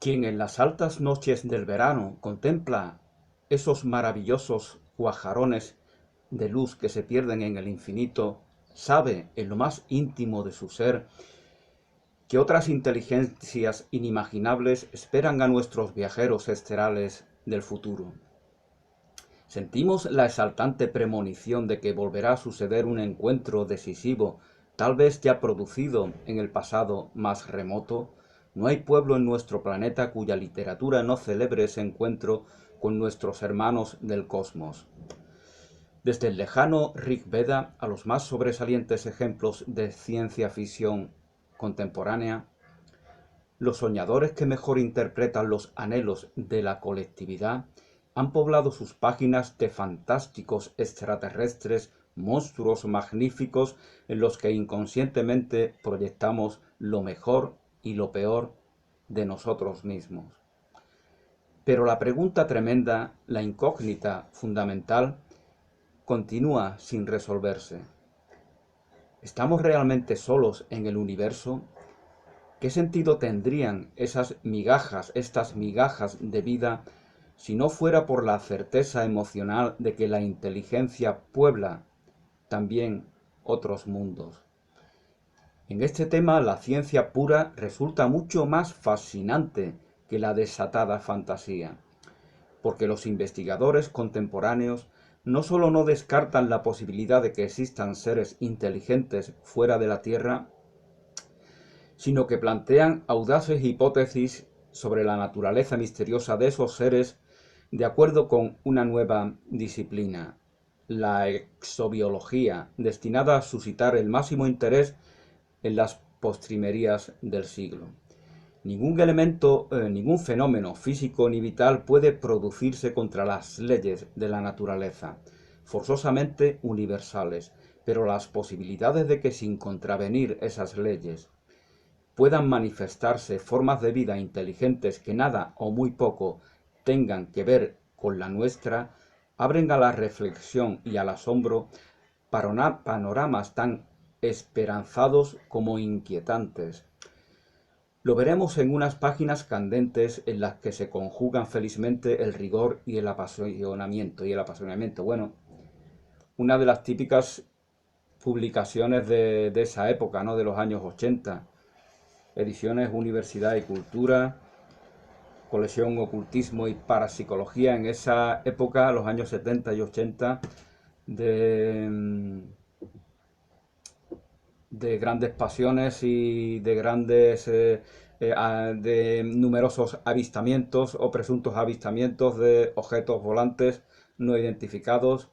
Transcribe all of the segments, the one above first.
Quien en las altas noches del verano contempla esos maravillosos cuajarones de luz que se pierden en el infinito, sabe en lo más íntimo de su ser que otras inteligencias inimaginables esperan a nuestros viajeros estelares del futuro. Sentimos la exaltante premonición de que volverá a suceder un encuentro decisivo, tal vez ya producido en el pasado más remoto. No hay pueblo en nuestro planeta cuya literatura no celebre ese encuentro con nuestros hermanos del cosmos. Desde el lejano Rig Veda a los más sobresalientes ejemplos de ciencia ficción contemporánea, los soñadores que mejor interpretan los anhelos de la colectividad han poblado sus páginas de fantásticos extraterrestres, monstruos magníficos en los que inconscientemente proyectamos lo mejor y lo peor de nosotros mismos. Pero la pregunta tremenda, la incógnita fundamental, continúa sin resolverse. ¿Estamos realmente solos en el universo? ¿Qué sentido tendrían estas migajas de vida, si no fuera por la certeza emocional de que la inteligencia puebla también otros mundos? En este tema, la ciencia pura resulta mucho más fascinante que la desatada fantasía, porque los investigadores contemporáneos no solo no descartan la posibilidad de que existan seres inteligentes fuera de la Tierra, sino que plantean audaces hipótesis sobre la naturaleza misteriosa de esos seres de acuerdo con una nueva disciplina, la exobiología, destinada a suscitar el máximo interés en las postrimerías del siglo. Ningún fenómeno físico ni vital puede producirse contra las leyes de la naturaleza, forzosamente universales, pero las posibilidades de que sin contravenir esas leyes puedan manifestarse formas de vida inteligentes que nada o muy poco tengan que ver con la nuestra, abren a la reflexión y al asombro panoramas tan esperanzados como inquietantes. Lo veremos en unas páginas candentes en las que se conjugan felizmente el rigor y el apasionamiento. Bueno, una de las típicas publicaciones de esa época, ¿no? De los años 80. Ediciones Universidad y Cultura, colección Ocultismo y Parapsicología en esa época, los años 70 y 80, de, de grandes pasiones y de de numerosos avistamientos o presuntos avistamientos de objetos volantes no identificados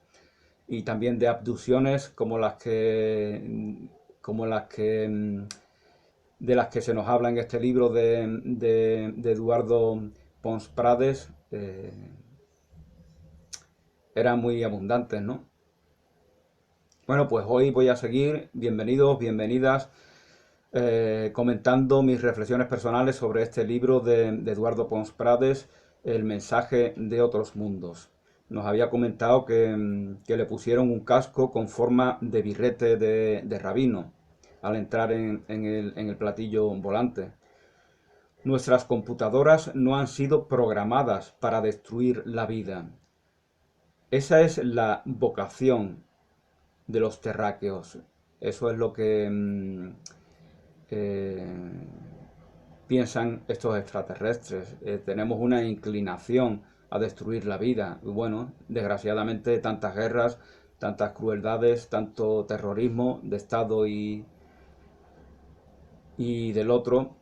y también de abducciones como las que de las que se nos habla en este libro de Eduardo Pons Prades, eran muy abundantes, ¿no? Bueno, pues hoy voy a seguir, bienvenidos, bienvenidas, comentando mis reflexiones personales sobre este libro de Eduardo Pons Prades, El mensaje de otros mundos. Nos había comentado que le pusieron un casco con forma de birrete de rabino al entrar en el platillo volante. Nuestras computadoras no han sido programadas para destruir la vida. Esa es la vocación de los terráqueos. Eso es lo que eh, piensan estos extraterrestres. Tenemos una inclinación a destruir la vida. Y bueno, desgraciadamente tantas guerras, tantas crueldades, tanto terrorismo de Estado y del otro,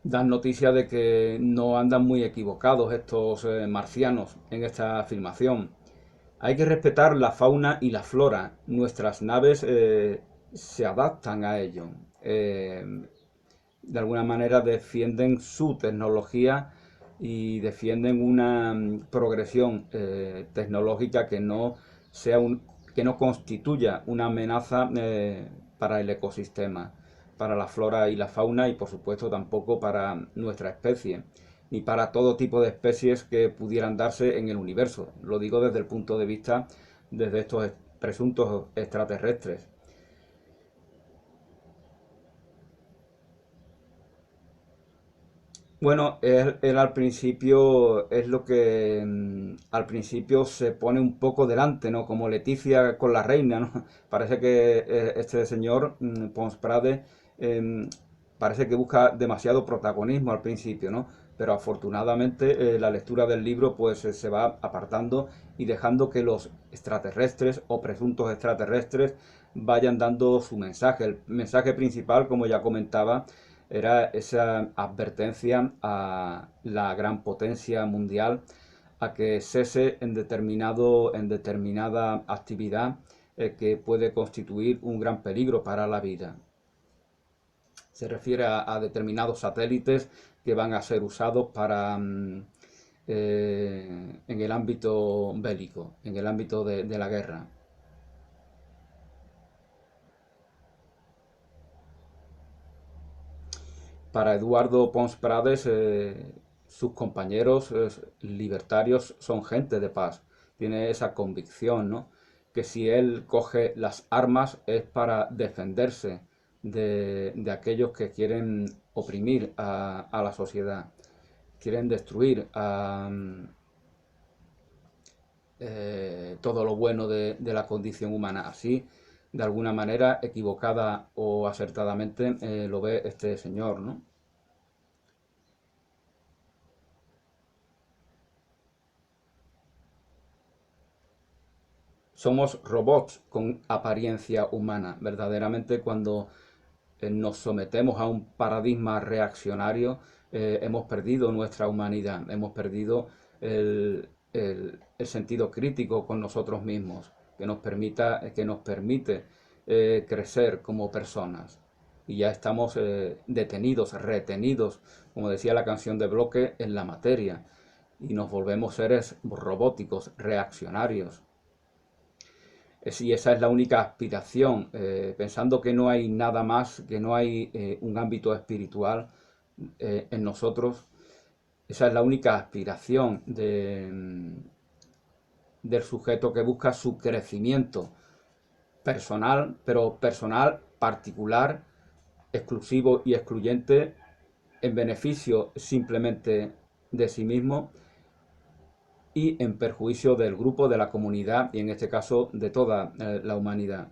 dan noticia de que no andan muy equivocados estos marcianos en esta afirmación. Hay que respetar la fauna y la flora. Nuestras naves se adaptan a ello. De alguna manera defienden su tecnología y defienden una progresión tecnológica que no constituya una amenaza para el ecosistema, para la flora y la fauna y por supuesto tampoco para nuestra especie ni para todo tipo de especies que pudieran darse en el universo. Lo digo desde el punto de vista de estos presuntos extraterrestres. Bueno, él al principio es lo que al principio se pone un poco delante, ¿no? Como Leticia con la reina, ¿no? Parece que este señor, Pons Prade, em, parece que busca demasiado protagonismo al principio, ¿no? Pero afortunadamente la lectura del libro pues se va apartando y dejando que los extraterrestres o presuntos extraterrestres vayan dando su mensaje. El mensaje principal, como ya comentaba, era esa advertencia a la gran potencia mundial a que cese en determinada actividad que puede constituir un gran peligro para la vida. Se refiere a determinados satélites que van a ser usados para en el ámbito bélico, en el ámbito de la guerra. Para Eduardo Pons Prades, sus compañeros libertarios son gente de paz. Tiene esa convicción, ¿no? Que si él coge las armas es para defenderse de aquellos que quieren oprimir a la sociedad, quieren destruir todo lo bueno de la condición humana. Así, de alguna manera, equivocada o acertadamente, lo ve este señor, ¿no? Somos robots con apariencia humana. Verdaderamente cuando nos sometemos a un paradigma reaccionario, hemos perdido nuestra humanidad, hemos perdido el sentido crítico con nosotros mismos, que nos permite crecer como personas. Y ya estamos detenidos, retenidos, como decía la canción de Bloque, en la materia. Y nos volvemos seres robóticos, reaccionarios. Si esa es la única aspiración, pensando que no hay nada más, que no hay un ámbito espiritual en nosotros, esa es la única aspiración del sujeto que busca su crecimiento personal, pero personal, particular, exclusivo y excluyente, en beneficio simplemente de sí mismo y en perjuicio del grupo, de la comunidad y en este caso de toda la humanidad.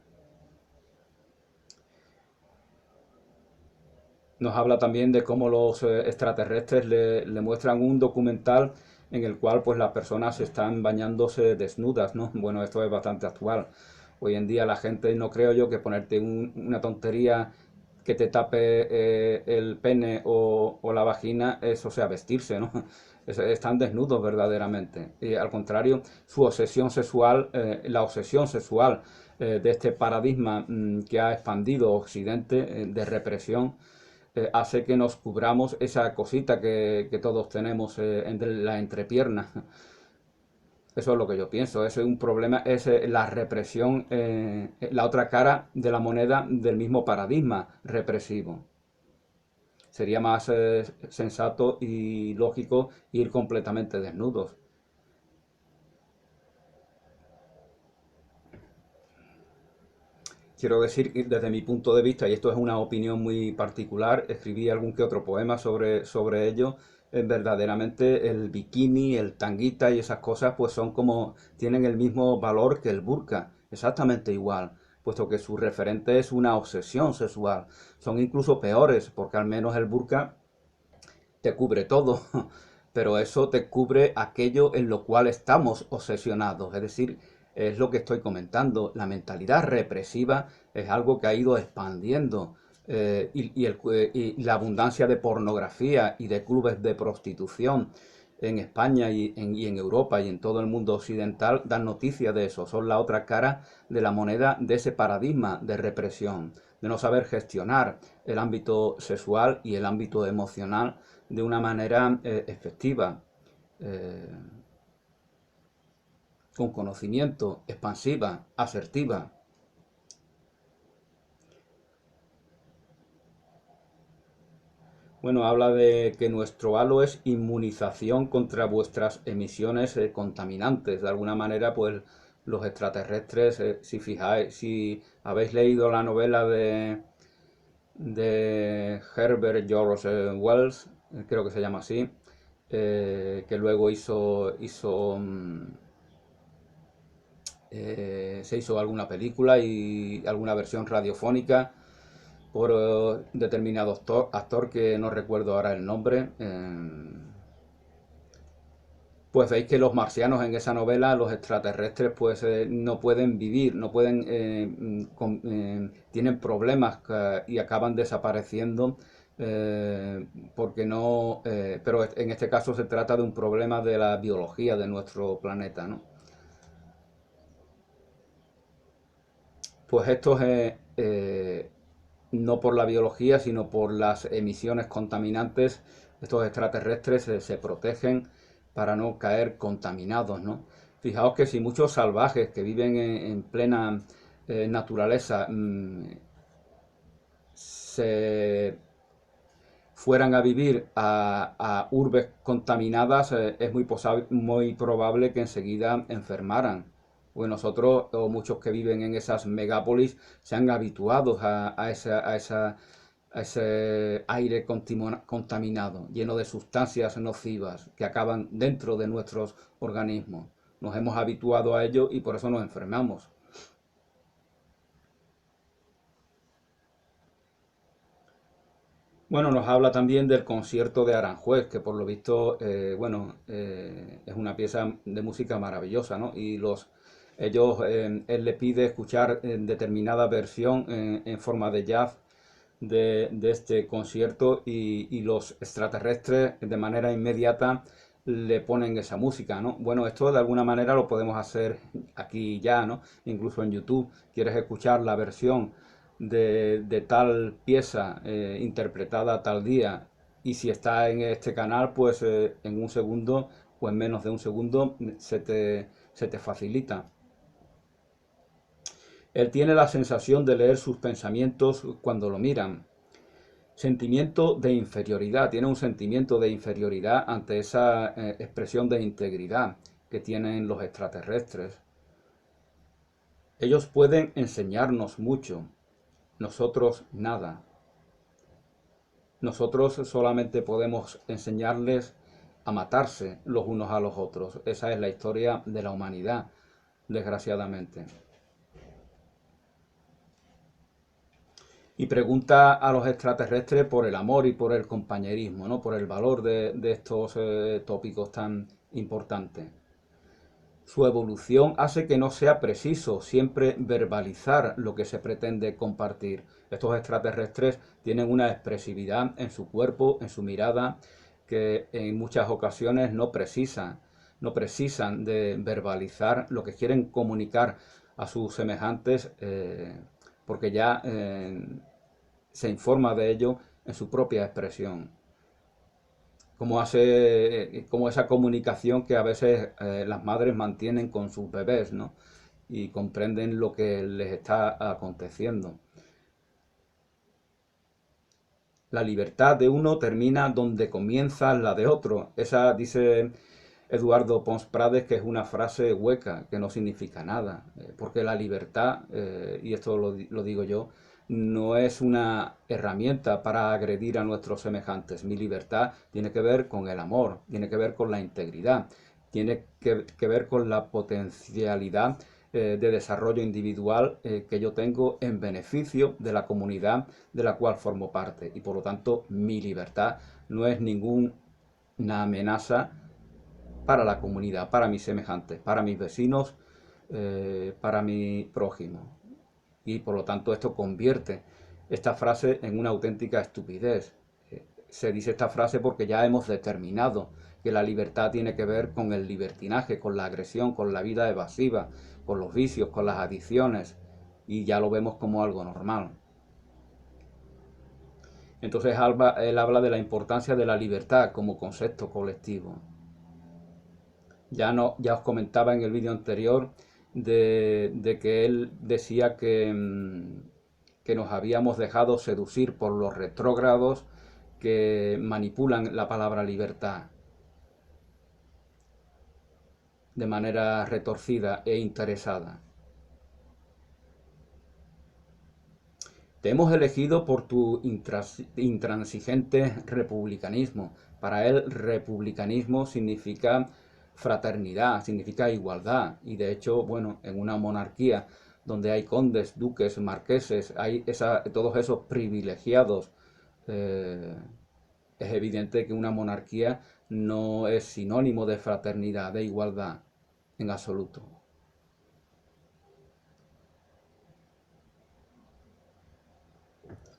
Nos habla también de cómo los extraterrestres le muestran un documental en el cual pues las personas están bañándose desnudas, ¿no? Bueno, esto es bastante actual. Hoy en día la gente no creo yo que ponerte una tontería que te tape el pene o la vagina, eso sea vestirse, ¿no? Están desnudos verdaderamente. Y al contrario, su obsesión sexual, la obsesión sexual de este paradigma que ha expandido Occidente de represión, hace que nos cubramos esa cosita que todos tenemos entre la entrepierna. Eso es lo que yo pienso. Ese es un problema, es la represión, la otra cara de la moneda del mismo paradigma represivo. Sería más sensato y lógico ir completamente desnudos. Quiero decir, desde mi punto de vista, y esto es una opinión muy particular, escribí algún que otro poema sobre ello. Verdaderamente el bikini, el tanguita y esas cosas, pues son como, tienen el mismo valor que el burka, exactamente igual, puesto que su referente es una obsesión sexual. Son incluso peores, porque al menos el burka te cubre todo, pero eso te cubre aquello en lo cual estamos obsesionados, es decir, es lo que estoy comentando, la mentalidad represiva es algo que ha ido expandiendo y la abundancia de pornografía y de clubes de prostitución en España y en Europa y en todo el mundo occidental dan noticia de eso, son la otra cara de la moneda de ese paradigma de represión, de no saber gestionar el ámbito sexual y el ámbito emocional de una manera efectiva, eh, con conocimiento, expansiva, asertiva. Bueno, habla de que nuestro halo es inmunización contra vuestras emisiones contaminantes. De alguna manera, pues los extraterrestres, si fijáis, si habéis leído la novela de Herbert George Wells, creo que se llama así, que luego se hizo alguna película y alguna versión radiofónica por determinado actor que no recuerdo ahora el nombre. Pues veis que los marcianos en esa novela, los extraterrestres, pues no pueden vivir, no pueden, tienen problemas y acaban desapareciendo porque no, pero en este caso se trata de un problema de la biología de nuestro planeta, ¿no? Pues estos, no por la biología, sino por las emisiones contaminantes, estos extraterrestres se protegen para no caer contaminados, ¿no? Fijaos que si muchos salvajes que viven en plena naturaleza se fueran a vivir a urbes contaminadas, es muy probable que enseguida enfermaran. Pues nosotros, o muchos que viven en esas megápolis, se han habituado a ese aire contaminado, lleno de sustancias nocivas que acaban dentro de nuestros organismos. Nos hemos habituado a ello y por eso nos enfermamos. Bueno, nos habla también del concierto de Aranjuez, que por lo visto, bueno, es una pieza de música maravillosa, ¿no? Y él le pide escuchar en determinada versión en forma de jazz de este concierto y los extraterrestres de manera inmediata le ponen esa música, ¿no? Bueno, esto de alguna manera lo podemos hacer aquí ya, ¿no? Incluso en YouTube, quieres escuchar la versión de tal pieza interpretada tal día y si está en este canal, pues en un segundo o en menos de un segundo se te facilita. Él tiene la sensación de leer sus pensamientos cuando lo miran. Sentimiento de inferioridad, tiene un sentimiento de inferioridad ante esa expresión de integridad que tienen los extraterrestres. Ellos pueden enseñarnos mucho, nosotros nada. Nosotros solamente podemos enseñarles a matarse los unos a los otros. Esa es la historia de la humanidad, desgraciadamente. Y pregunta a los extraterrestres por el amor y por el compañerismo, ¿no? Por el valor de estos tópicos tan importantes. Su evolución hace que no sea preciso siempre verbalizar lo que se pretende compartir. Estos extraterrestres tienen una expresividad en su cuerpo, en su mirada, que en muchas ocasiones no precisan de verbalizar lo que quieren comunicar a sus semejantes, porque ya se informa de ello en su propia expresión. Como esa comunicación que a veces las madres mantienen con sus bebés, ¿no? Y comprenden lo que les está aconteciendo. La libertad de uno termina donde comienza la de otro. Esa dice Eduardo Pons Prades que es una frase hueca, que no significa nada. Porque la libertad, y esto lo digo yo, no es una herramienta para agredir a nuestros semejantes. Mi libertad tiene que ver con el amor, tiene que ver con la integridad, tiene que ver con la potencialidad de desarrollo individual que yo tengo en beneficio de la comunidad de la cual formo parte. Y por lo tanto, mi libertad no es ninguna amenaza para la comunidad, para mis semejantes, para mis vecinos, para mi prójimo. Y por lo tanto esto convierte esta frase en una auténtica estupidez. Se dice esta frase porque ya hemos determinado que la libertad tiene que ver con el libertinaje, con la agresión, con la vida evasiva, con los vicios, con las adicciones, y ya lo vemos como algo normal. Entonces él habla de la importancia de la libertad como concepto colectivo. Ya os comentaba en el vídeo anterior de que él decía que nos habíamos dejado seducir por los retrógrados que manipulan la palabra libertad de manera retorcida e interesada. Te hemos elegido por tu intransigente republicanismo. Para él, republicanismo significa fraternidad, significa igualdad. Y de hecho, bueno, en una monarquía donde hay condes, duques, marqueses, hay todos esos privilegiados, eh, es evidente que una monarquía no es sinónimo de fraternidad, de igualdad, en absoluto.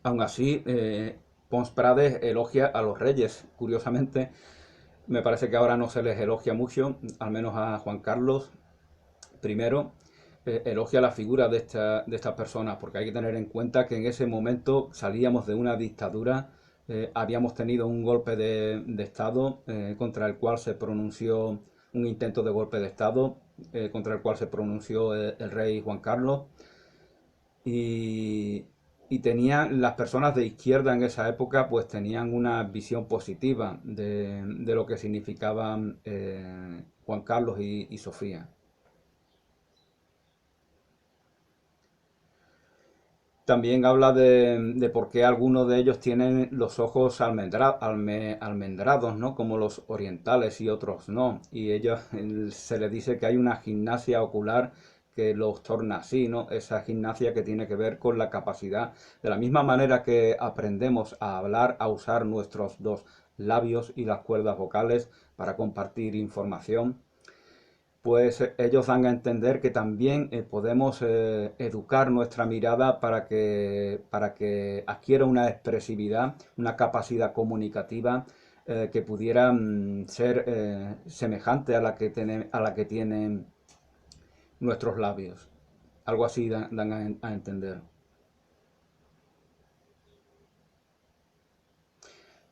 Aún así, Pons Prades elogia a los reyes. Curiosamente, me parece que ahora no se les elogia mucho, al menos a Juan Carlos I. Elogia la figura de estas personas, porque hay que tener en cuenta que en ese momento salíamos de una dictadura, habíamos tenido un golpe de Estado contra el cual se pronunció, un intento de golpe de Estado contra el cual se pronunció el rey Juan Carlos, y, y tenían las personas de izquierda en esa época, pues tenían una visión positiva de lo que significaban Juan Carlos y Sofía. También habla de por qué algunos de ellos tienen los ojos almendrados, ¿no? Como los orientales y otros no. Y ellos se les dice que hay una gimnasia ocular que los torna así, ¿no? Esa gimnasia que tiene que ver con la capacidad, de la misma manera que aprendemos a hablar, a usar nuestros dos labios y las cuerdas vocales para compartir información, pues ellos dan a entender que también podemos educar nuestra mirada para que adquiera una expresividad, una capacidad comunicativa que pudiera ser semejante a a la que tienen nuestros labios. Algo así dan a entender.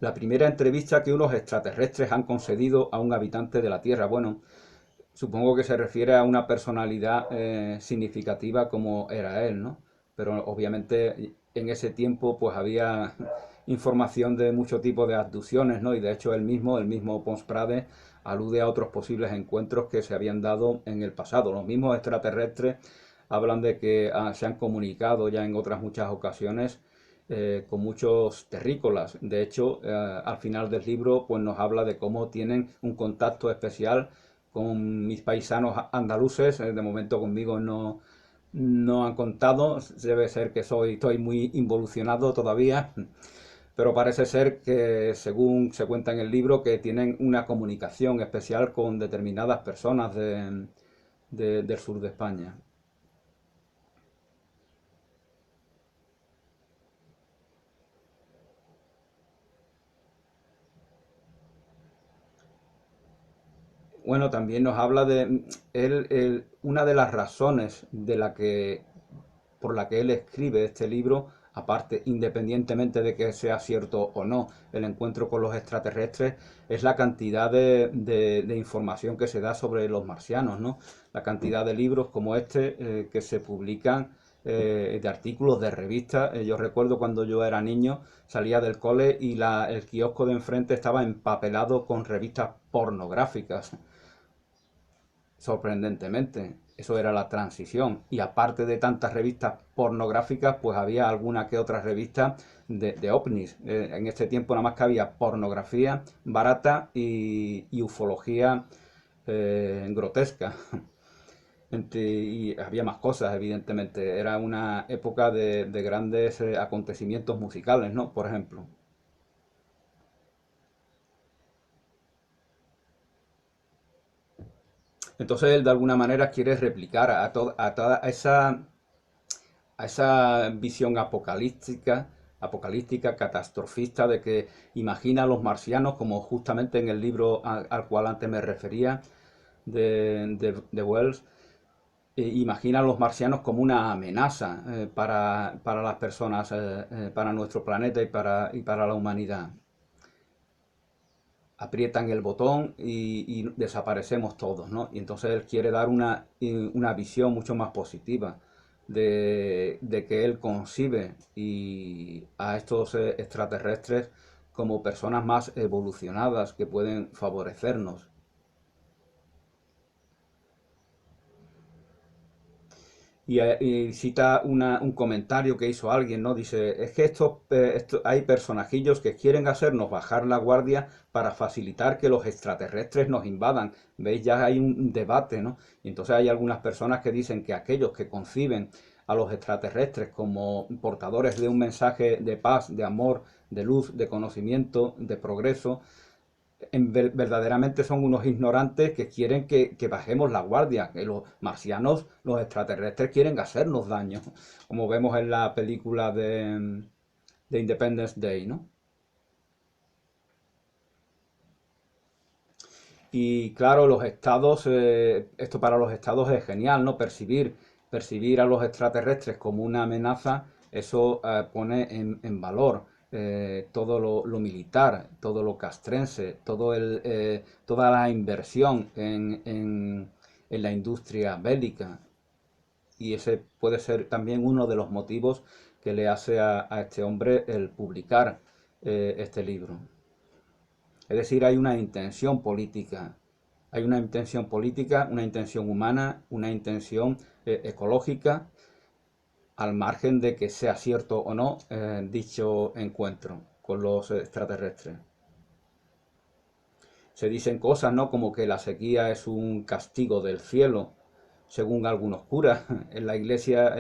La primera entrevista que unos extraterrestres han concedido a un habitante de la Tierra. Bueno, supongo que se refiere a una personalidad significativa como era él, ¿no? Pero obviamente en ese tiempo pues había información de mucho tipo de abducciones, ¿no? Y de hecho el mismo Pons Prades, alude a otros posibles encuentros que se habían dado en el pasado. Los mismos extraterrestres hablan de que se han comunicado ya en otras muchas ocasiones con muchos terrícolas. De hecho, al final del libro pues nos habla de cómo tienen un contacto especial con mis paisanos andaluces. De momento conmigo no han contado, debe ser que estoy muy involucionado todavía, pero parece ser que, según se cuenta en el libro, que tienen una comunicación especial con determinadas personas del sur de España. Bueno, también nos habla de una de las razones por la que él escribe este libro, aparte, independientemente de que sea cierto o no el encuentro con los extraterrestres, es la cantidad de información que se da sobre los marcianos, ¿no? La cantidad de libros como este que se publican, de artículos, de revistas. Yo recuerdo cuando yo era niño, salía del cole y el kiosco de enfrente estaba empapelado con revistas pornográficas, sorprendentemente. Eso era la transición. Y aparte de tantas revistas pornográficas, pues había alguna que otra revista de ovnis. En este tiempo nada más que había pornografía barata y ufología grotesca. Y había más cosas, evidentemente. Era una época de grandes acontecimientos musicales, ¿no? Por ejemplo. Entonces él de alguna manera quiere replicar a toda esa visión apocalíptica, catastrofista, de que imagina a los marcianos, como justamente en el libro al cual antes me refería, de Wells, imagina a los marcianos como una amenaza para las personas, para nuestro planeta y para la humanidad. Aprietan el botón y desaparecemos todos, ¿no? Y entonces él quiere dar una visión mucho más positiva de que él concibe a estos extraterrestres como personas más evolucionadas que pueden favorecernos. Y cita un comentario que hizo alguien, ¿no? Dice, es que hay personajillos que quieren hacernos bajar la guardia para facilitar que los extraterrestres nos invadan. ¿Veis? Ya hay un debate, ¿no? Y entonces hay algunas personas que dicen que aquellos que conciben a los extraterrestres como portadores de un mensaje de paz, de amor, de luz, de conocimiento, de progreso, verdaderamente son unos ignorantes que quieren que bajemos la guardia, que los marcianos, los extraterrestres quieren hacernos daño, como vemos en la película de Independence Day, ¿no? Y claro, los estados, esto para los estados es genial, ¿no? Percibir a los extraterrestres como una amenaza, eso pone en valor todo lo militar, todo lo castrense, toda la inversión en la industria bélica. Y ese puede ser también uno de los motivos que le hace a este hombre el publicar este libro. Es decir, hay una intención política, una intención humana, una intención ecológica, al margen de que sea cierto o no dicho encuentro con los extraterrestres. Se dicen cosas, ¿no? Como que la sequía es un castigo del cielo, según algunos curas. En las iglesias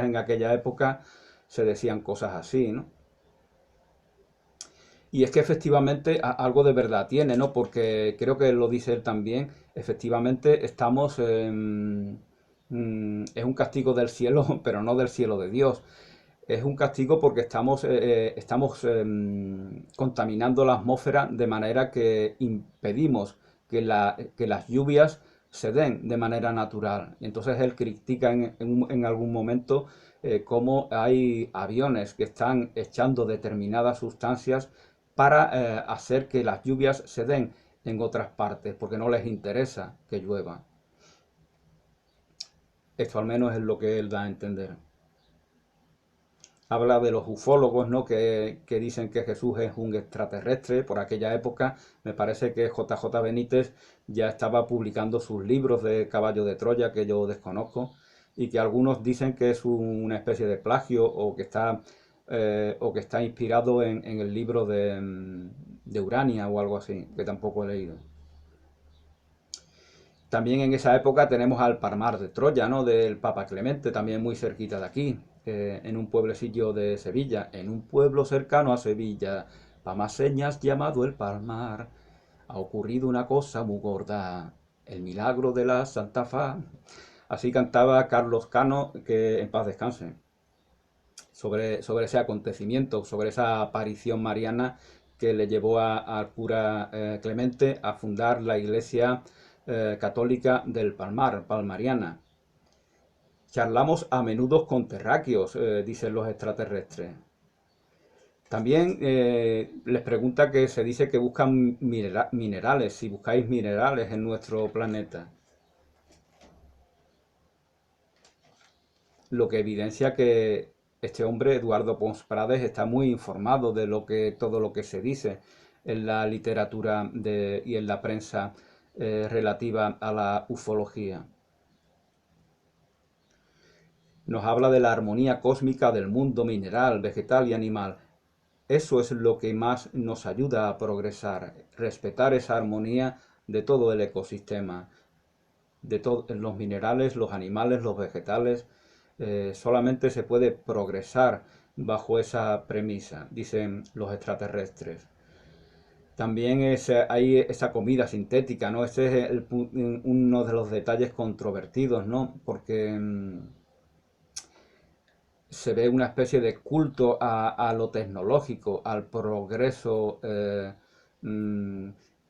en aquella época se decían cosas así, ¿no? Y es que efectivamente algo de verdad tiene, ¿no? Porque creo que lo dice él también, efectivamente es un castigo del cielo, pero no del cielo de Dios. Es un castigo porque estamos contaminando la atmósfera de manera que impedimos que las lluvias se den de manera natural. Y entonces él critica en algún momento cómo hay aviones que están echando determinadas sustancias para hacer que las lluvias se den en otras partes, porque no les interesa que llueva. Esto al menos es lo que él da a entender. Habla de los ufólogos, ¿no? Que dicen que Jesús es un extraterrestre. Por aquella época, me parece que JJ Benítez ya estaba publicando sus libros de Caballo de Troya, que yo desconozco, y que algunos dicen que es una especie de plagio o que está inspirado en el libro de Urania o algo así, que tampoco he leído. También en esa época tenemos al Palmar de Troya, ¿no? Del Papa Clemente, también muy cerquita de aquí, en un pueblecillo de Sevilla, en un pueblo cercano a Sevilla, pa' más señas llamado el Palmar, ha ocurrido una cosa muy gorda, el milagro de la Santa Fa. Así cantaba Carlos Cano, que en paz descanse, sobre ese acontecimiento, sobre esa aparición mariana que le llevó al cura Clemente a fundar la iglesia católica del Palmar, palmariana. Charlamos a menudo con terráqueos, dicen los extraterrestres. También les pregunta que se dice que buscan minerales, si buscáis minerales en nuestro planeta. Lo que evidencia que este hombre, Eduardo Pons Prades, está muy informado de todo lo que se dice en la literatura y en la prensa relativa a la ufología. Nos habla de la armonía cósmica del mundo mineral, vegetal y animal. Eso es lo que más nos ayuda a progresar, respetar esa armonía de todo el ecosistema, de todos los minerales, los animales, los vegetales. Solamente se puede progresar bajo esa premisa, dicen los extraterrestres. También hay esa comida sintética, ¿no? Ese es uno de los detalles controvertidos, ¿no? Porque se ve una especie de culto a lo tecnológico, al progreso, mm,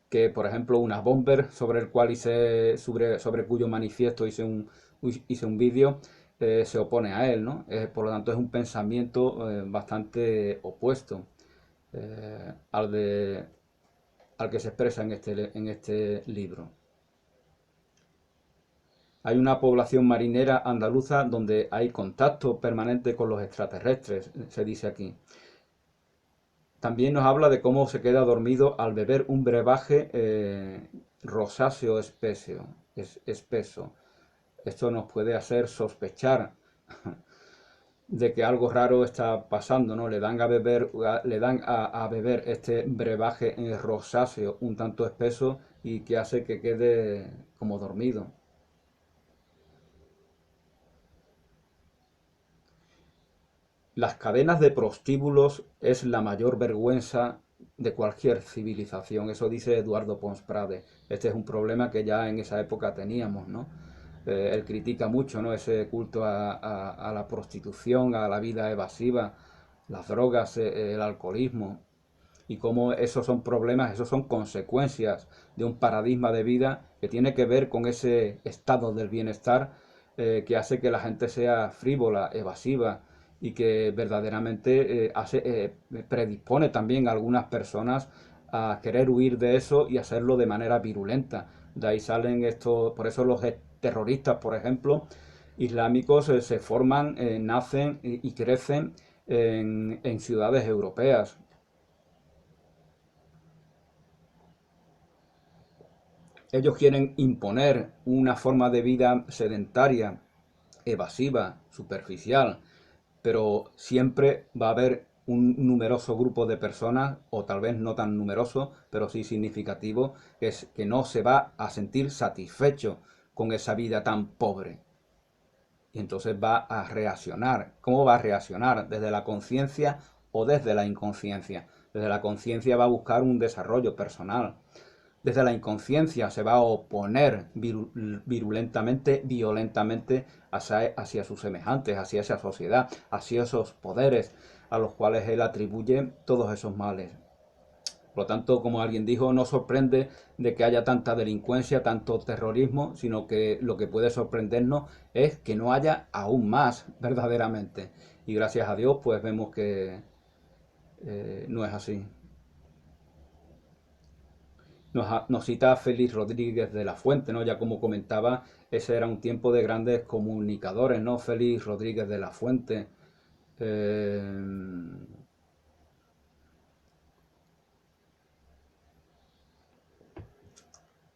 que por ejemplo una bomber sobre el cual sobre cuyo manifiesto hice un vídeo, se opone a él, ¿no? Por lo tanto es un pensamiento bastante opuesto al al que se expresa en este libro. Hay una población marinera andaluza donde hay contacto permanente con los extraterrestres, se dice aquí. También nos habla de cómo se queda dormido al beber un brebaje rosáceo espeso. Esto nos puede hacer sospechar de que algo raro está pasando, ¿no? Le dan a beber este brebaje rosáceo un tanto espeso y que hace que quede como dormido. Las cadenas de prostíbulos es la mayor vergüenza de cualquier civilización, eso dice Eduardo Pons Prade. Este es un problema que ya en esa época teníamos, ¿no? Él critica mucho, ¿no?, ese culto a la prostitución, a la vida evasiva, las drogas, el alcoholismo, y cómo esos son problemas, esos son consecuencias de un paradigma de vida que tiene que ver con ese estado del bienestar que hace que la gente sea frívola, evasiva y que verdaderamente predispone también a algunas personas a querer huir de eso y hacerlo de manera virulenta. De ahí salen estos, por eso los terroristas, por ejemplo, islámicos se forman, nacen y crecen en ciudades europeas. Ellos quieren imponer una forma de vida sedentaria, evasiva, superficial, pero siempre va a haber un numeroso grupo de personas, o tal vez no tan numeroso, pero sí significativo, que no se va a sentir satisfecho con esa vida tan pobre. Y entonces va a reaccionar. ¿Cómo va a reaccionar? ¿Desde la conciencia o desde la inconsciencia? Desde la conciencia va a buscar un desarrollo personal. Desde la inconsciencia se va a oponer virulentamente, violentamente hacia sus semejantes, hacia esa sociedad, hacia esos poderes a los cuales él atribuye todos esos males. Por lo tanto, como alguien dijo, no sorprende de que haya tanta delincuencia, tanto terrorismo, sino que lo que puede sorprendernos es que no haya aún más, verdaderamente. Y gracias a Dios, pues vemos que no es así. Nos cita Félix Rodríguez de la Fuente, ¿no? Ya como comentaba, ese era un tiempo de grandes comunicadores, ¿no? Félix Rodríguez de la Fuente. eh,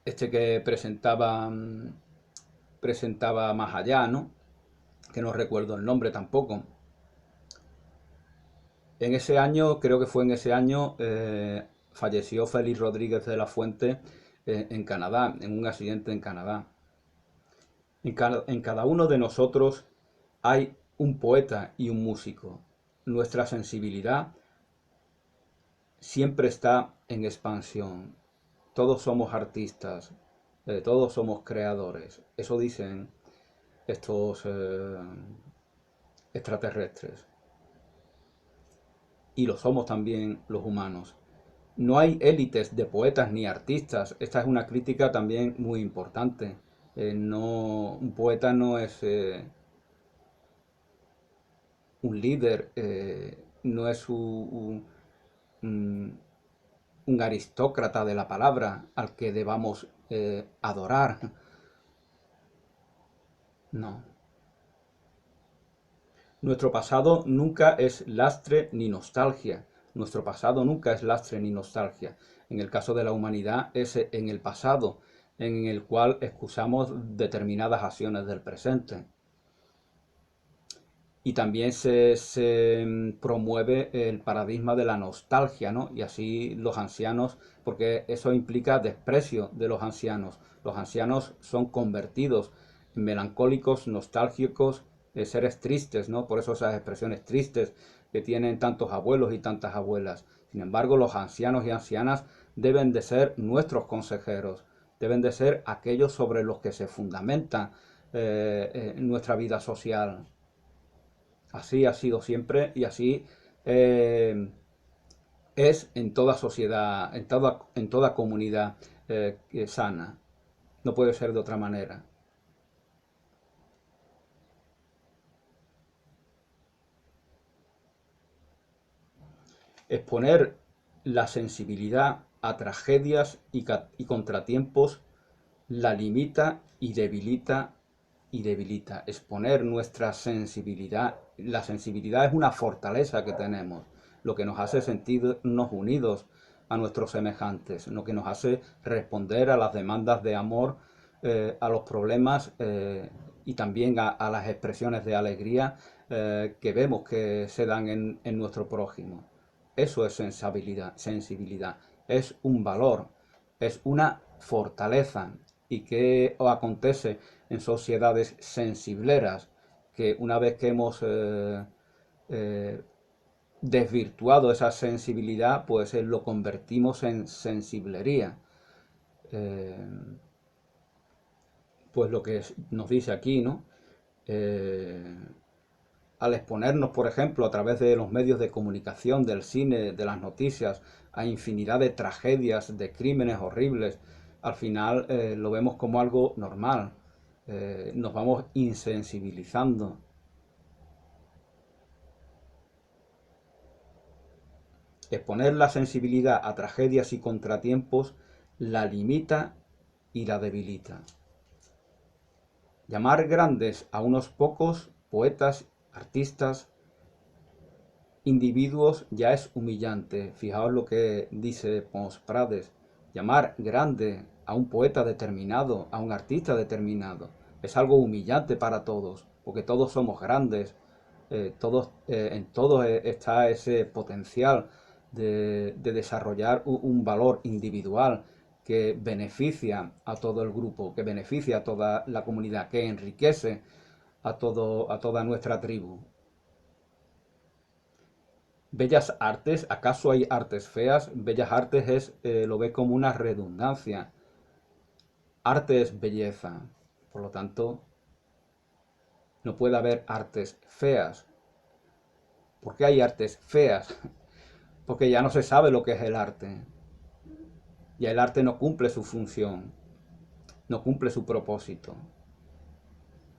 este que presentaba Más Allá, ¿no? Que no recuerdo el nombre tampoco. En ese año, creo que fue en ese año, falleció Félix Rodríguez de la Fuente en Canadá, en un accidente en Canadá. En cada uno de nosotros hay un poeta y un músico. Nuestra sensibilidad siempre está en expansión. Todos somos artistas, todos somos creadores. Eso dicen estos extraterrestres. Y lo somos también los humanos. No hay élites de poetas ni artistas. Esta es una crítica también muy importante. No, un poeta no es un líder, no es un, un aristócrata de la palabra al que debamos adorar. No. Nuestro pasado nunca es lastre ni nostalgia. Nuestro pasado nunca es lastre ni nostalgia. En el caso de la humanidad es en el pasado en el cual excusamos determinadas acciones del presente. Y también se promueve el paradigma de la nostalgia, ¿no? Y así los ancianos, porque eso implica desprecio de los ancianos. Los ancianos son convertidos en melancólicos, nostálgicos, seres tristes, ¿no? Por eso esas expresiones tristes que tienen tantos abuelos y tantas abuelas. Sin embargo, los ancianos y ancianas deben de ser nuestros consejeros, deben de ser aquellos sobre los que se fundamenta nuestra vida social. Así ha sido siempre y así eh, es en toda sociedad, en toda comunidad sana. No puede ser de otra manera. Exponer la sensibilidad a tragedias y contratiempos la limita y debilita. Exponer nuestra sensibilidad. La sensibilidad es una fortaleza que tenemos, lo que nos hace sentirnos unidos a nuestros semejantes, lo que nos hace responder a las demandas de amor, a los problemas y también a las expresiones de alegría que vemos que se dan en nuestro prójimo. Eso es sensibilidad, es un valor, es una fortaleza. ¿Y qué acontece en sociedades sensibleras? Que una vez que hemos eh, desvirtuado esa sensibilidad, pues lo convertimos en sensiblería. Eh, pues lo que nos dice aquí, ¿no? Eh, Al exponernos, por ejemplo, a través de los medios de comunicación, del cine, de las noticias, a infinidad de tragedias, de crímenes horribles, al final lo vemos como algo normal. Nos vamos insensibilizando. Exponer la sensibilidad a tragedias y contratiempos la limita y la debilita. Llamar grandes a unos pocos poetas, artistas, individuos ya es humillante. Fijaos lo que dice Pons Prades. Llamar grande a un poeta determinado, a un artista determinado, es algo humillante para todos, porque todos somos grandes, en todos está ese potencial de desarrollar un valor individual que beneficia a todo el grupo, que beneficia a toda la comunidad, que enriquece a toda nuestra tribu. Bellas artes, ¿acaso hay artes feas? Bellas artes lo ve como una redundancia. Arte es belleza. Por lo tanto, no puede haber artes feas. ¿Por qué hay artes feas? Porque ya no se sabe lo que es el arte. Ya el arte no cumple su función, no cumple su propósito.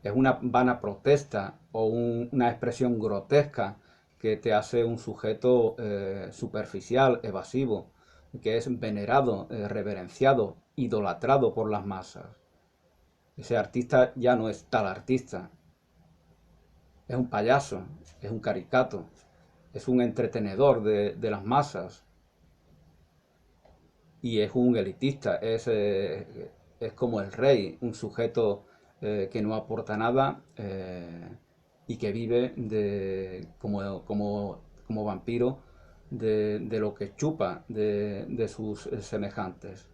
Es una vana protesta o una expresión grotesca que te hace un sujeto superficial, evasivo, que es venerado, reverenciado, idolatrado por las masas. Ese artista ya no es tal artista, es un payaso, es un caricato, es un entretenedor de las masas y es un elitista, es como el rey, un sujeto que no aporta nada y que vive como vampiro de lo que chupa de sus semejantes.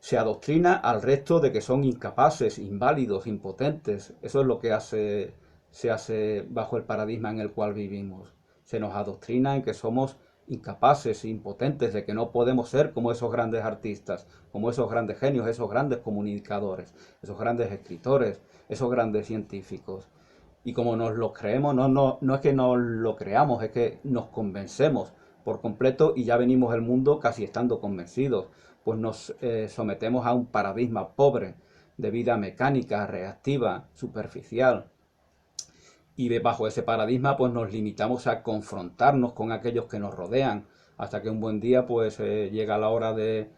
Se adoctrina al resto de que son incapaces, inválidos, impotentes. Eso es lo que se hace bajo el paradigma en el cual vivimos. Se nos adoctrina en que somos incapaces, impotentes, de que no podemos ser como esos grandes artistas, como esos grandes genios, esos grandes comunicadores, esos grandes escritores, esos grandes científicos. Y como nos lo creemos, no es que nos lo creamos, es que nos convencemos por completo y ya venimos el mundo casi estando convencidos, pues nos sometemos a un paradigma pobre de vida mecánica, reactiva, superficial. Y bajo ese paradigma pues nos limitamos a confrontarnos con aquellos que nos rodean, hasta que un buen día pues llega la hora de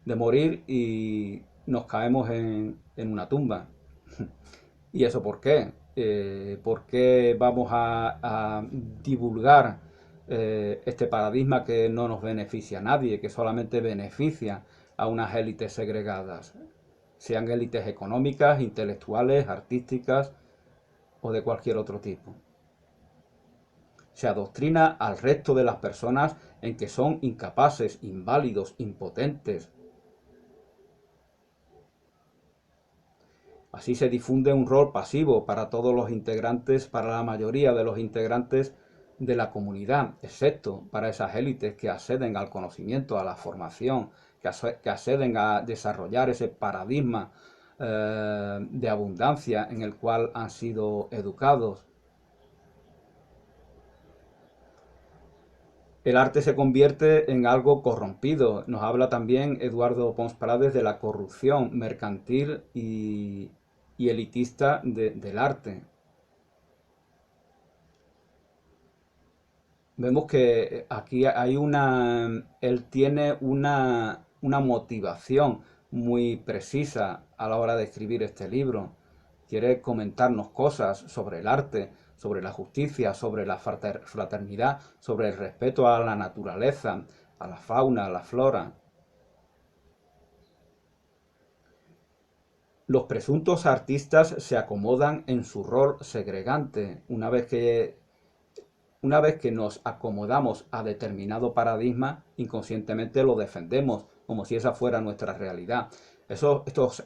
morir y nos caemos en una tumba. ¿Y eso por qué? ¿Por qué vamos a divulgar este paradigma que no nos beneficia a nadie, que solamente beneficia a unas élites segregadas? Sean élites económicas, intelectuales, artísticas o de cualquier otro tipo. Se adoctrina al resto de las personas en que son incapaces, inválidos, impotentes. Así se difunde un rol pasivo para todos los integrantes, para la mayoría de los integrantes de la comunidad, excepto para esas élites que acceden al conocimiento, a la formación, que acceden a desarrollar ese paradigma de abundancia en el cual han sido educados. El arte se convierte en algo corrompido. Nos habla también Eduardo Pons Prades de la corrupción mercantil y elitista del arte. Vemos que aquí hay él tiene una motivación muy precisa a la hora de escribir este libro. Quiere comentarnos cosas sobre el arte, sobre la justicia, sobre la fraternidad, sobre el respeto a la naturaleza, a la fauna, a la flora. Los presuntos artistas se acomodan en su rol segregante. Una vez que nos acomodamos a determinado paradigma, inconscientemente lo defendemos, como si esa fuera nuestra realidad. Estos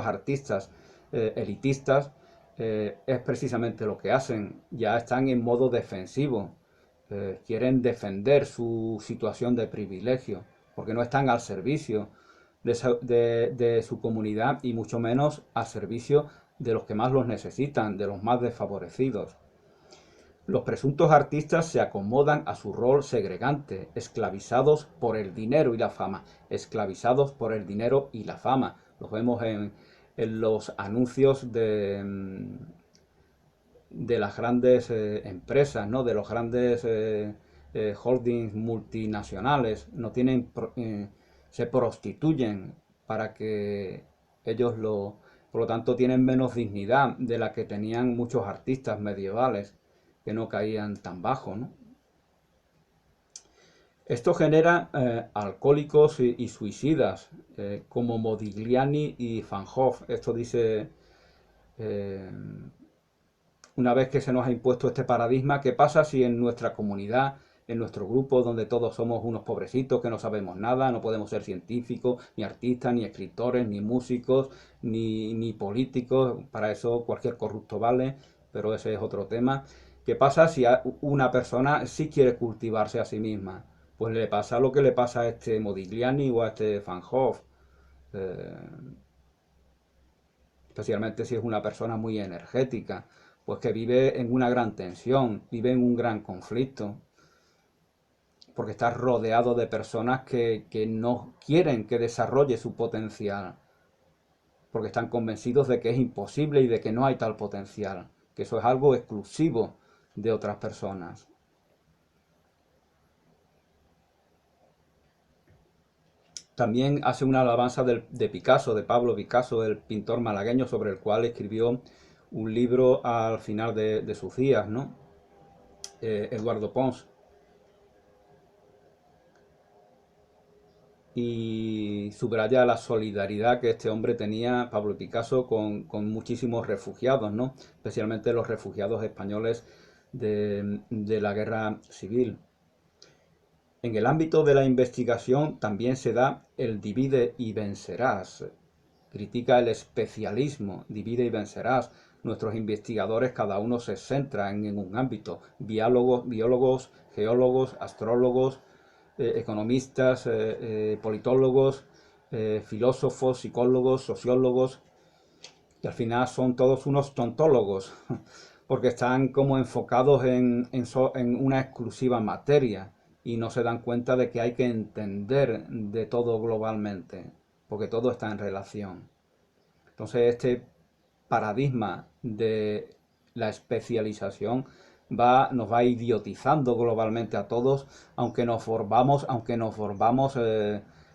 artistas elitistas es precisamente lo que hacen. Ya están en modo defensivo. Quieren defender su situación de privilegio, porque no están al servicio de su comunidad y mucho menos al servicio de los que más los necesitan, de los más desfavorecidos. Los presuntos artistas se acomodan a su rol segregante, esclavizados por el dinero y la fama, esclavizados por el dinero y la fama. Los vemos en los anuncios de las grandes empresas, ¿no? De los grandes holdings multinacionales. No tienen, se prostituyen para que ellos por lo tanto tienen menos dignidad de la que tenían muchos artistas medievales que no caían tan bajo, ¿no? Esto genera alcohólicos y suicidas, como Modigliani y Van Gogh. Esto dice, eh, una vez que se nos ha impuesto este paradigma, ¿qué pasa si en nuestra comunidad, en nuestro grupo, donde todos somos unos pobrecitos que no sabemos nada, no podemos ser científicos, ni artistas, ni escritores, ni músicos, ni políticos? Para eso cualquier corrupto vale, pero ese es otro tema. ¿Qué pasa si una persona sí quiere cultivarse a sí misma? Pues le pasa lo que le pasa a este Modigliani o a este Van Gogh. Eh, Especialmente si es una persona muy energética, pues que vive en una gran tensión, vive en un gran conflicto, porque está rodeado de personas que no quieren que desarrolle su potencial, porque están convencidos de que es imposible y de que no hay tal potencial, que eso es algo exclusivo de otras personas. También hace una alabanza de Picasso, de Pablo Picasso, el pintor malagueño, sobre el cual escribió un libro al final de sus días, ¿no? Eduardo Pons. Y subraya la solidaridad que este hombre tenía, Pablo Picasso, con muchísimos refugiados, ¿no? Especialmente los refugiados españoles de la guerra civil. En el ámbito de la investigación también se da el divide y vencerás. Critica el especialismo, divide y vencerás. Nuestros investigadores cada uno se centra en un ámbito. Biólogos, geólogos, astrólogos, economistas, politólogos, filósofos, psicólogos, sociólogos, y al final son todos unos tontólogos, porque están como enfocados en una exclusiva materia y no se dan cuenta de que hay que entender de todo globalmente, porque todo está en relación. Entonces este paradigma de la especialización nos va idiotizando globalmente a todos, aunque nos volvamos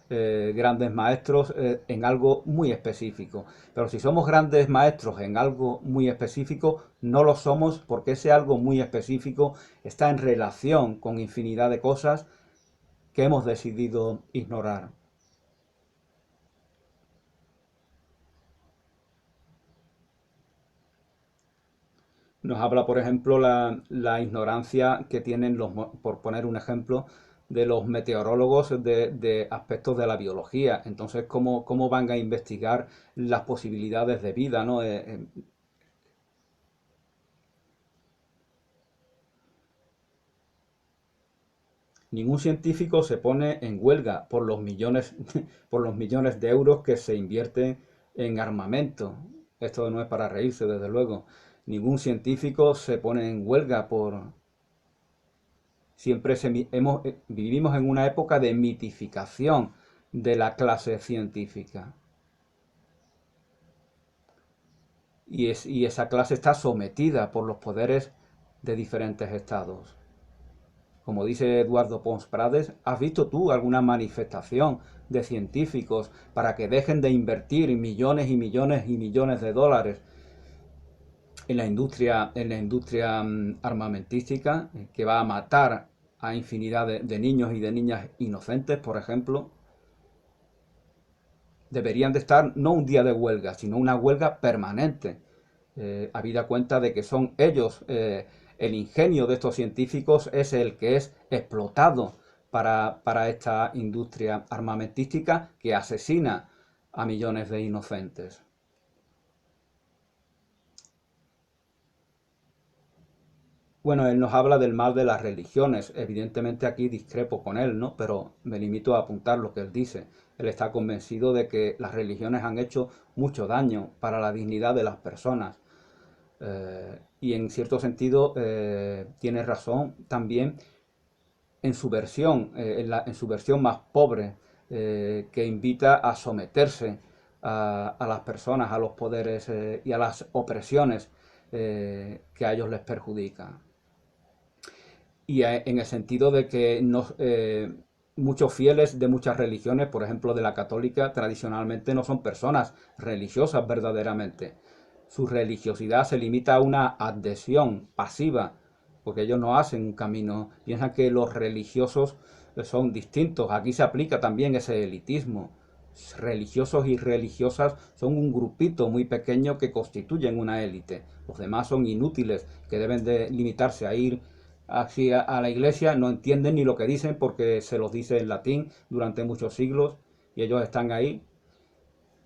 grandes maestros en algo muy específico. Pero si somos grandes maestros en algo muy específico, no lo somos porque ese algo muy específico está en relación con infinidad de cosas que hemos decidido ignorar. Nos habla, por ejemplo, la ignorancia que tienen por poner un ejemplo, de los meteorólogos de aspectos de la biología. Entonces, ¿cómo van a investigar las posibilidades de vida, ¿no? Ningún científico se pone en huelga por los millones, por los millones de euros que se invierten en armamento. Esto no es para reírse, desde luego. Ningún científico se pone en huelga por, vivimos en una época de mitificación de la clase científica. Y esa clase está sometida por los poderes de diferentes estados. Como dice Eduardo Pons Prades, ¿has visto tú alguna manifestación de científicos para que dejen de invertir millones y millones y millones de dólares en la industria armamentística, que va a matar a infinidad de niños y de niñas inocentes, por ejemplo? deberían de estar no un día de huelga, sino una huelga permanente, habida cuenta de que son ellos, el ingenio de estos científicos es el que es explotado para esta industria armamentística que asesina a millones de inocentes. Bueno, él nos habla del mal de las religiones. Evidentemente aquí discrepo con él, ¿no? Pero me limito a apuntar lo que él dice. Él está convencido de que las religiones han hecho mucho daño para la dignidad de las personas. Y en cierto sentido tiene razón también en su versión más pobre, que invita a someterse a las personas, a los poderes y a las opresiones que a ellos les perjudican. Y en el sentido de que muchos fieles de muchas religiones, por ejemplo de la católica, tradicionalmente no son personas religiosas verdaderamente. Su religiosidad se limita a una adhesión pasiva, porque ellos no hacen un camino, piensan que los religiosos son distintos. Aquí se aplica también ese elitismo. Religiosos y religiosas son un grupito muy pequeño que constituyen una élite. Los demás son inútiles, que deben de limitarse a ir así a la iglesia, no entienden ni lo que dicen porque se los dice en latín durante muchos siglos y ellos están ahí,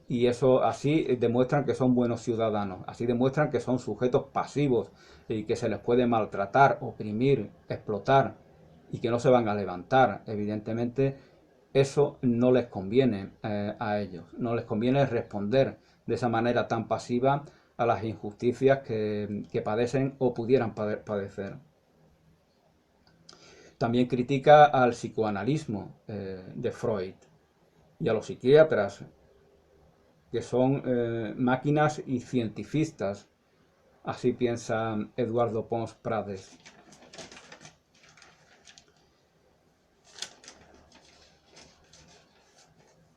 y eso así demuestran que son buenos ciudadanos, así demuestran que son sujetos pasivos y que se les puede maltratar, oprimir, explotar y que no se van a levantar. Evidentemente eso no les conviene a ellos, no les conviene responder de esa manera tan pasiva a las injusticias que padecen o pudieran padecer. También critica al psicoanalismo de Freud y a los psiquiatras, que son máquinas y cientifistas. Así piensa Eduardo Pons Prades.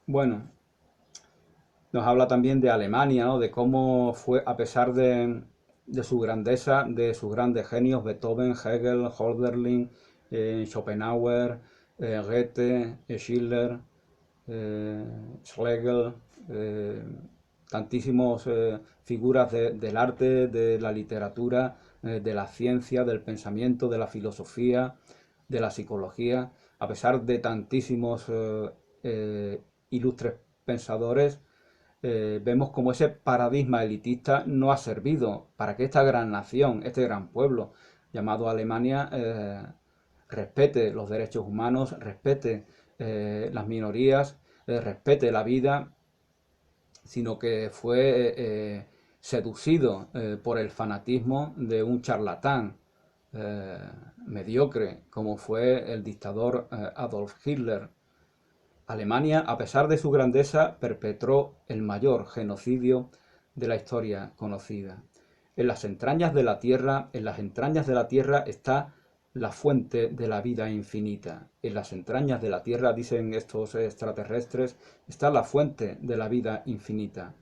Bueno, nos habla también de Alemania, ¿no? De cómo fue, a pesar de su grandeza, de sus grandes genios, Beethoven, Hegel, Hölderlin, Schopenhauer, Goethe, Schiller, Schlegel, eh, tantísimas figuras del arte, de la literatura, de la ciencia, del pensamiento, de la filosofía, de la psicología, a pesar de tantísimos ilustres pensadores, vemos como ese paradigma elitista no ha servido para que esta gran nación, este gran pueblo llamado Alemania, respete los derechos humanos, respete las minorías, respete la vida, sino que fue seducido por el fanatismo de un charlatán eh, mediocre, como fue el dictador Adolf Hitler. Alemania, a pesar de su grandeza, perpetró el mayor genocidio de la historia conocida. En las entrañas de la tierra, en las entrañas de la tierra está la fuente de la vida infinita. En las entrañas de la tierra, dicen estos extraterrestres, está la fuente de la vida infinita.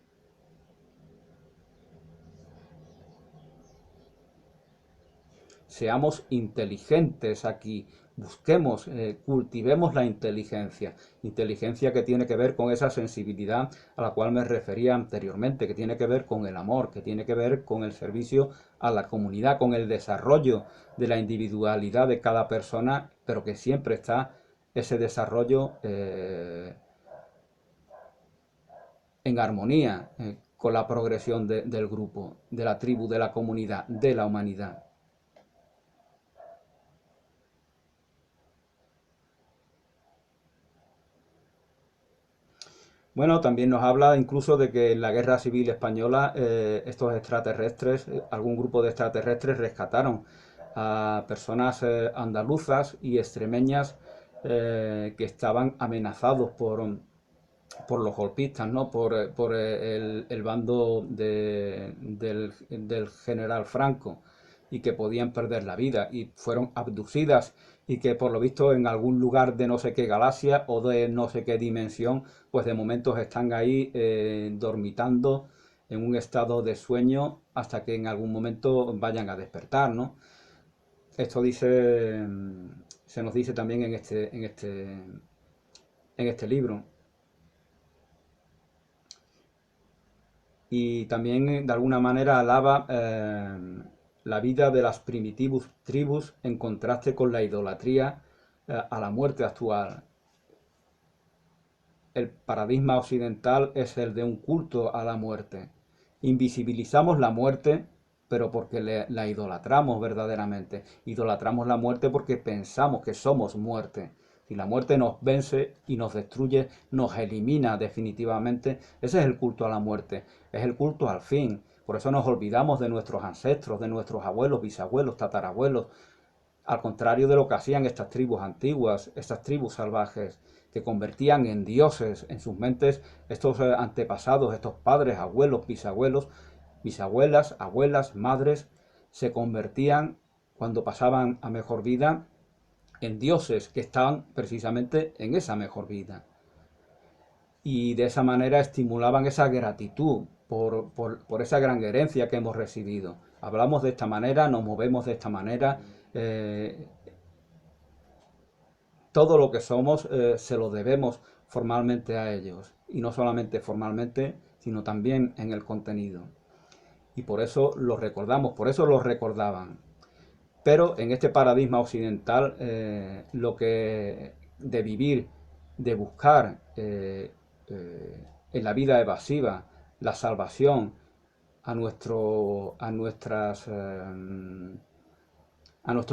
Seamos inteligentes aquí, busquemos, cultivemos la inteligencia, inteligencia que tiene que ver con esa sensibilidad a la cual me refería anteriormente, que tiene que ver con el amor, que tiene que ver con el servicio a la comunidad, con el desarrollo de la individualidad de cada persona, pero que siempre está ese desarrollo en armonía con la progresión del grupo, de la tribu, de la comunidad, de la humanidad. Bueno, también nos habla incluso de que en la Guerra Civil Española estos extraterrestres, algún grupo de extraterrestres rescataron a personas andaluzas y extremeñas que estaban amenazados por los golpistas, ¿no? Por el bando del general Franco, y que podían perder la vida y fueron abducidas, y que por lo visto en algún lugar de no sé qué galaxia o de no sé qué dimensión, pues de momento están ahí dormitando en un estado de sueño hasta que en algún momento vayan a despertar, ¿no? Esto dice, se nos dice también en este libro. y también de alguna manera alaba la vida de las primitivas tribus en contraste con la idolatría a la muerte actual. El paradigma occidental es el de un culto a la muerte. Invisibilizamos la muerte, pero porque la idolatramos verdaderamente. Idolatramos la muerte porque pensamos que somos muerte. Si la muerte nos vence y nos destruye, nos elimina definitivamente, ese es el culto a la muerte, es el culto al fin. Por eso nos olvidamos de nuestros ancestros, de nuestros abuelos, bisabuelos, tatarabuelos, al contrario de lo que hacían estas tribus antiguas, estas tribus salvajes, que convertían en dioses en sus mentes estos antepasados, estos padres, abuelos, bisabuelos, bisabuelas, abuelas, madres, se convertían cuando pasaban a mejor vida en dioses que estaban precisamente en esa mejor vida. Y de esa manera estimulaban esa gratitud por esa gran herencia que hemos recibido. Hablamos de esta manera, nos movemos de esta manera. Todo lo que somos se lo debemos formalmente a ellos. Y no solamente formalmente, sino también en el contenido. Y por eso los recordamos, por eso los recordaban. Pero en este paradigma occidental, lo que de vivir, de buscar en la vida evasiva la salvación a nuestro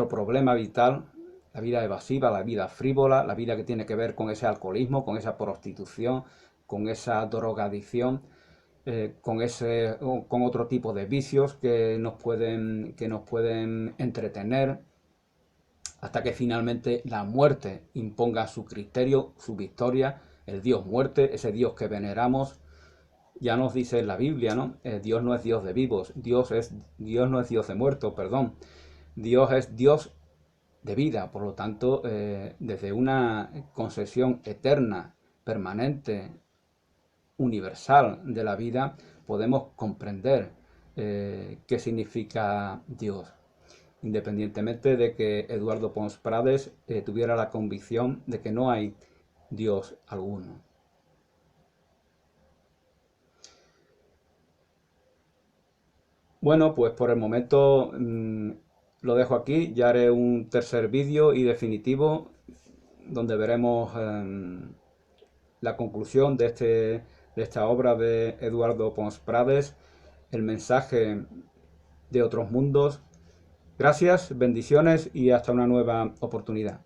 problema vital, la vida evasiva, la vida frívola, la vida que tiene que ver con ese alcoholismo, con esa prostitución, con esa drogadicción, con otro tipo de vicios que nos pueden entretener, hasta que finalmente la muerte imponga su criterio, su victoria, el Dios muerte, ese Dios que veneramos. Ya nos dice la Biblia, ¿no? Dios no es Dios de vivos, Dios no es Dios de muertos, perdón. Dios es Dios de vida, por lo tanto, desde una concesión eterna, permanente, universal de la vida, podemos comprender qué significa Dios, independientemente de que Eduardo Pons Prades tuviera la convicción de que no hay Dios alguno. Bueno, pues por el momento lo dejo aquí, ya haré un tercer vídeo y definitivo donde veremos la conclusión de esta obra de Eduardo Pons Prades, el mensaje de otros mundos. Gracias, bendiciones y hasta una nueva oportunidad.